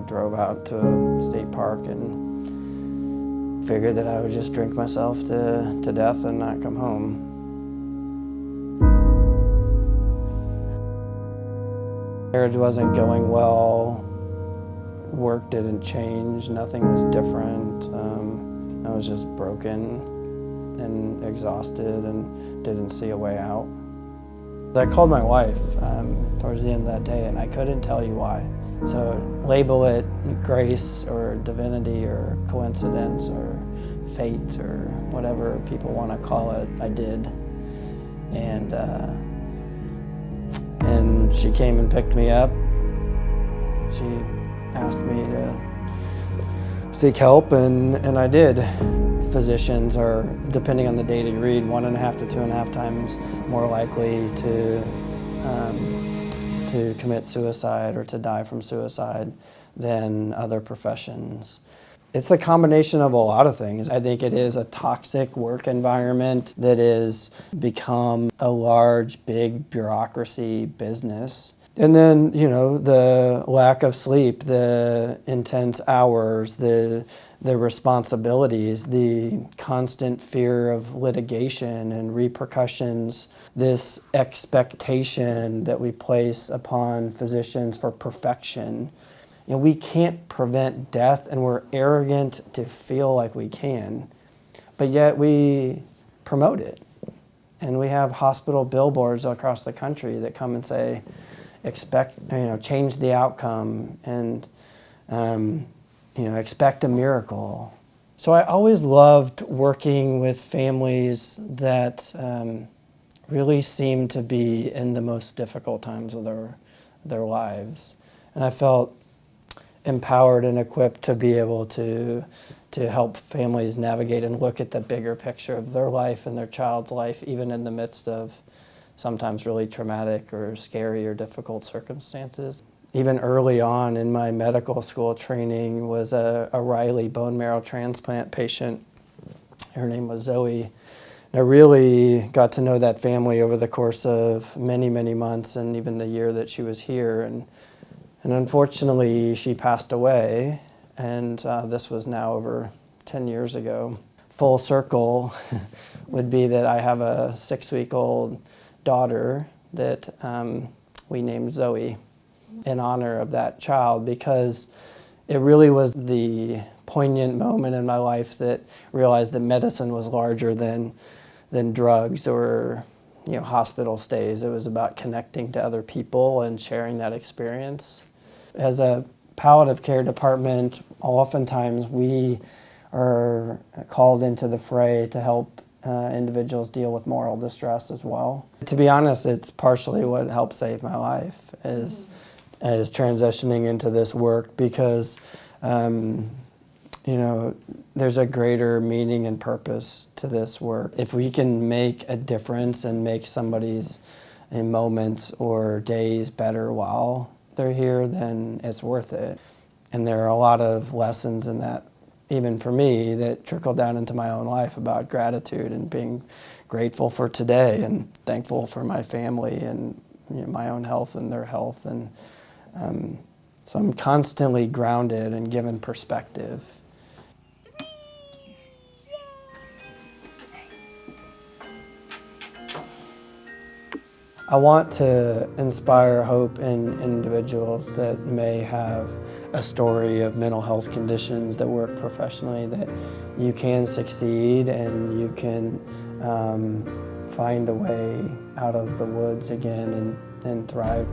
drove out to a state park and figured that I would just drink myself to death and not come home. Marriage wasn't going well, work didn't change, nothing was different. I was just broken and exhausted and didn't see a way out. I called my wife towards the end of that day and I couldn't tell you why. So label it grace or divinity or coincidence or fate or whatever people want to call it, I did. And she came and picked me up. She asked me to seek help and I did. Physicians are, depending on the data you read, 1.5 to 2.5 times more likely to commit suicide or to die from suicide than other professions. It's a combination of a lot of things. I think it is a toxic work environment that has become a large, big bureaucracy business. And then, you know, the lack of sleep, the intense hours, the responsibilities, the constant fear of litigation and repercussions, this expectation that we place upon physicians for perfection. You know, we can't prevent death and we're arrogant to feel like we can, but yet we promote it. And we have hospital billboards across the country that come and say, change the outcome and, expect a miracle. So I always loved working with families that really seemed to be in the most difficult times of their lives. And I felt empowered and equipped to be able to help families navigate and look at the bigger picture of their life and their child's life, even in the midst of sometimes really traumatic or scary or difficult circumstances. Even early on in my medical school training was a Riley bone marrow transplant patient. Her name was Zoe. And I really got to know that family over the course of many, many months and even the year that she was here. And unfortunately, she passed away, and this was now over 10 years ago. Full circle would be that I have a 6-week-old daughter that we named Zoe in honor of that child, because it really was the poignant moment in my life that realized that medicine was larger than drugs or hospital stays. It was about connecting to other people and sharing that experience. As a palliative care department, oftentimes we are called into the fray to help individuals deal with moral distress as well. To be honest, it's partially what helped save my life is transitioning into this work, because there's a greater meaning and purpose to this work. If we can make a difference and make somebody's moments or days better while they're here, then it's worth it. And there are a lot of lessons in that, even for me, that trickle down into my own life about gratitude and being grateful for today and thankful for my family and my own health and their health. And so I'm constantly grounded and given perspective. I want to inspire hope in individuals that may have a story of mental health conditions that work professionally, that you can succeed and you can find a way out of the woods again and thrive.